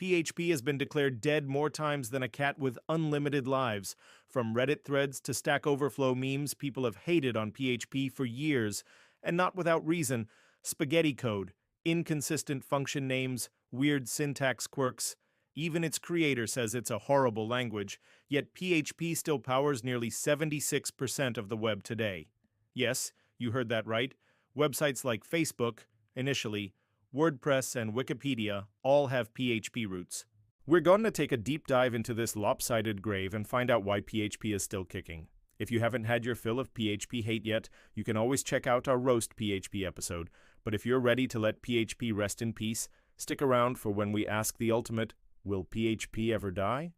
PHP has been declared dead more times than a cat with unlimited lives. From Reddit threads to Stack Overflow memes, people have hated on PHP for years, and not without reason. Spaghetti code, inconsistent function names, weird syntax quirks. Even its creator says it's a horrible language, yet PHP still powers nearly 76% of the web today. Yes, you heard that right. Websites like Facebook, initially, WordPress, and Wikipedia all have PHP roots. We're going to take a deep dive into this lopsided grave and find out why PHP is still kicking. If you haven't had your fill of PHP hate yet, you can always check out our Roast PHP episode, but if you're ready to let PHP rest in peace, stick around for when we ask the ultimate, will PHP ever die?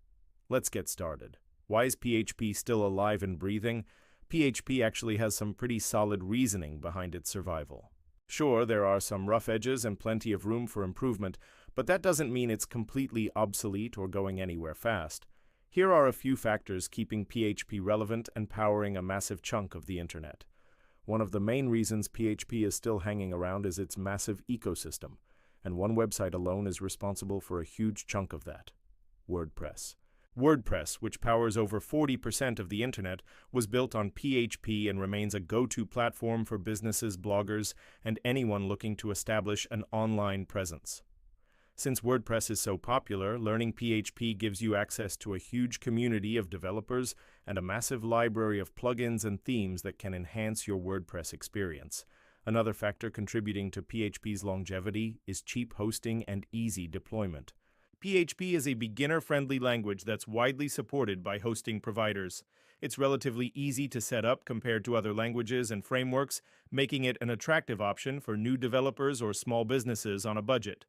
Let's get started. Why is PHP still alive and breathing? PHP actually has some pretty solid reasoning behind its survival. Sure, there are some rough edges and plenty of room for improvement, but that doesn't mean it's completely obsolete or going anywhere fast. Here are a few factors keeping PHP relevant and powering a massive chunk of the internet. One of the main reasons PHP is still hanging around is its massive ecosystem, and one website alone is responsible for a huge chunk of that: WordPress. WordPress, which powers over 40% of the internet, was built on PHP and remains a go-to platform for businesses, bloggers, and anyone looking to establish an online presence. Since WordPress is so popular, learning PHP gives you access to a huge community of developers and a massive library of plugins and themes that can enhance your WordPress experience. Another factor contributing to PHP's longevity is cheap hosting and easy deployment. PHP is a beginner-friendly language that's widely supported by hosting providers. It's relatively easy to set up compared to other languages and frameworks, making it an attractive option for new developers or small businesses on a budget.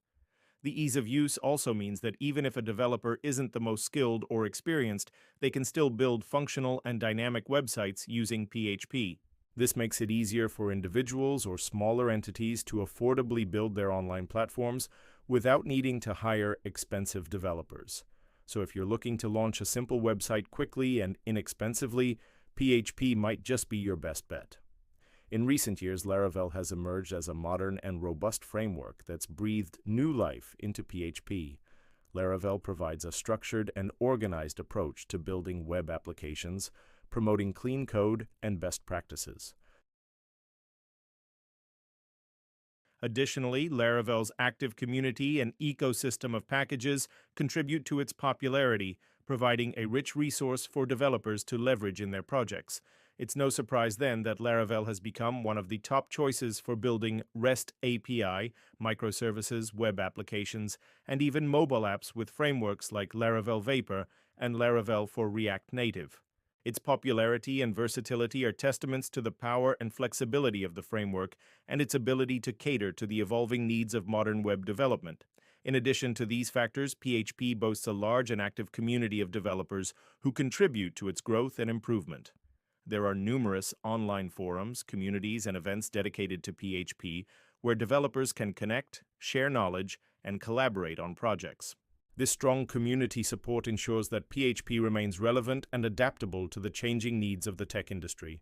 The ease of use also means that even if a developer isn't the most skilled or experienced, they can still build functional and dynamic websites using PHP. This makes it easier for individuals or smaller entities to affordably build their online platforms without needing to hire expensive developers. So if you're looking to launch a simple website quickly and inexpensively, PHP might just be your best bet. In recent years, Laravel has emerged as a modern and robust framework that's breathed new life into PHP. Laravel provides a structured and organized approach to building web applications, promoting clean code and best practices. Additionally, Laravel's active community and ecosystem of packages contribute to its popularity, providing a rich resource for developers to leverage in their projects. It's no surprise then that Laravel has become one of the top choices for building REST API, microservices, web applications, and even mobile apps with frameworks like Laravel Vapor and Laravel for React Native. Its popularity and versatility are testaments to the power and flexibility of the framework and its ability to cater to the evolving needs of modern web development. In addition to these factors, PHP boasts a large and active community of developers who contribute to its growth and improvement. There are numerous online forums, communities, and events dedicated to PHP where developers can connect, share knowledge, and collaborate on projects. This strong community support ensures that PHP remains relevant and adaptable to the changing needs of the tech industry.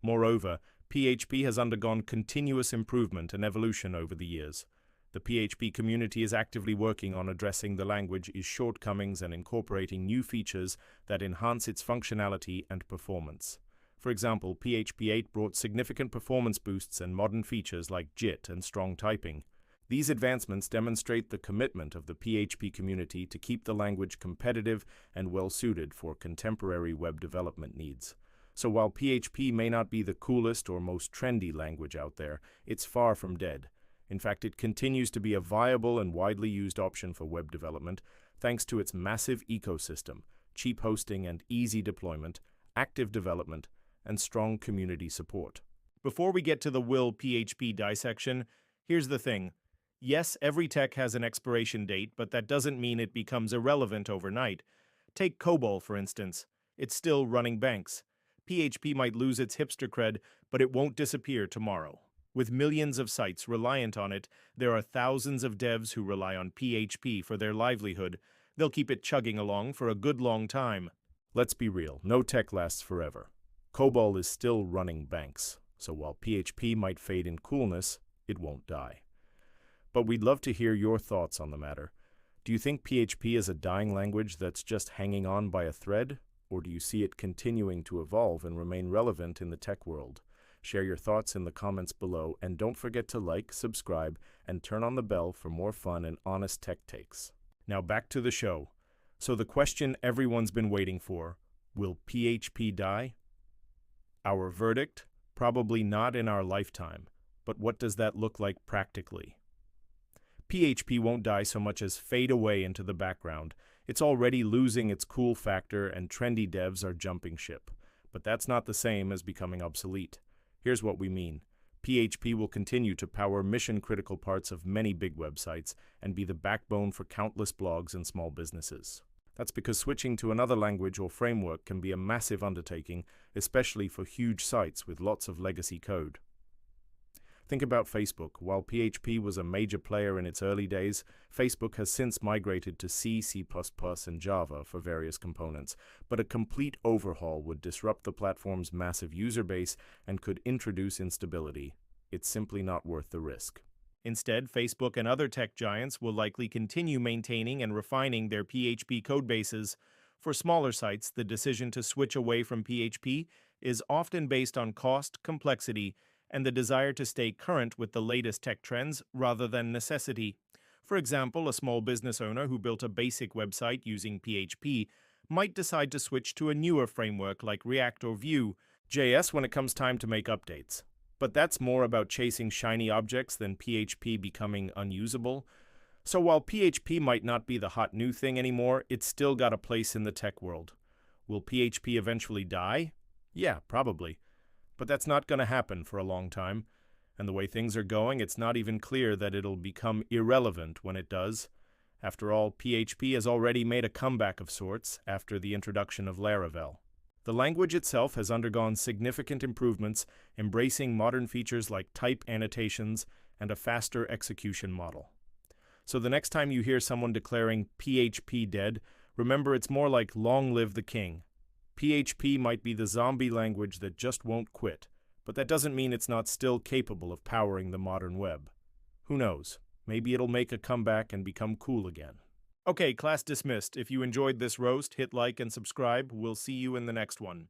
Moreover, PHP has undergone continuous improvement and evolution over the years. The PHP community is actively working on addressing the language's shortcomings and incorporating new features that enhance its functionality and performance. For example, PHP 8 brought significant performance boosts and modern features like JIT and strong typing. These advancements demonstrate the commitment of the PHP community to keep the language competitive and well-suited for contemporary web development needs. So while PHP may not be the coolest or most trendy language out there, it's far from dead. In fact, it continues to be a viable and widely used option for web development thanks to its massive ecosystem, cheap hosting and easy deployment, active development, and strong community support. Before we get to the will PHP dissection, here's the thing. Yes, every tech has an expiration date, but that doesn't mean it becomes irrelevant overnight. Take COBOL, for instance. It's still running banks. PHP might lose its hipster cred, but it won't disappear tomorrow. With millions of sites reliant on it, there are thousands of devs who rely on PHP for their livelihood. They'll keep it chugging along for a good long time. Let's be real, no tech lasts forever. COBOL is still running banks, so while PHP might fade in coolness, it won't die. But we'd love to hear your thoughts on the matter. Do you think PHP is a dying language that's just hanging on by a thread? Or do you see it continuing to evolve and remain relevant in the tech world? Share your thoughts in the comments below, and don't forget to like, subscribe, and turn on the bell for more fun and honest tech takes. Now back to the show. So the question everyone's been waiting for, will PHP die? Our verdict? Probably not in our lifetime. But what does that look like practically? PHP won't die so much as fade away into the background. It's already losing its cool factor and trendy devs are jumping ship. But that's not the same as becoming obsolete. Here's what we mean. PHP will continue to power mission-critical parts of many big websites and be the backbone for countless blogs and small businesses. That's because switching to another language or framework can be a massive undertaking, especially for huge sites with lots of legacy code. Think about Facebook. While PHP was a major player in its early days, Facebook has since migrated to C, C++, and Java for various components, but a complete overhaul would disrupt the platform's massive user base and could introduce instability. It's simply not worth the risk. Instead, Facebook and other tech giants will likely continue maintaining and refining their PHP codebases. For smaller sites, the decision to switch away from PHP is often based on cost, complexity, and the desire to stay current with the latest tech trends rather than necessity. For example, a small business owner who built a basic website using PHP might decide to switch to a newer framework like React or Vue.js when it comes time to make updates. But that's more about chasing shiny objects than PHP becoming unusable. So while PHP might not be the hot new thing anymore, it's still got a place in the tech world. Will PHP eventually die? Yeah, probably. But that's not going to happen for a long time. And the way things are going, it's not even clear that it'll become irrelevant when it does. After all, PHP has already made a comeback of sorts after the introduction of Laravel. The language itself has undergone significant improvements, embracing modern features like type annotations and a faster execution model. So the next time you hear someone declaring PHP dead, remember it's more like long live the king. PHP might be the zombie language that just won't quit, but that doesn't mean it's not still capable of powering the modern web. Who knows? Maybe it'll make a comeback and become cool again. Okay, class dismissed. If you enjoyed this roast, hit like and subscribe. We'll see you in the next one.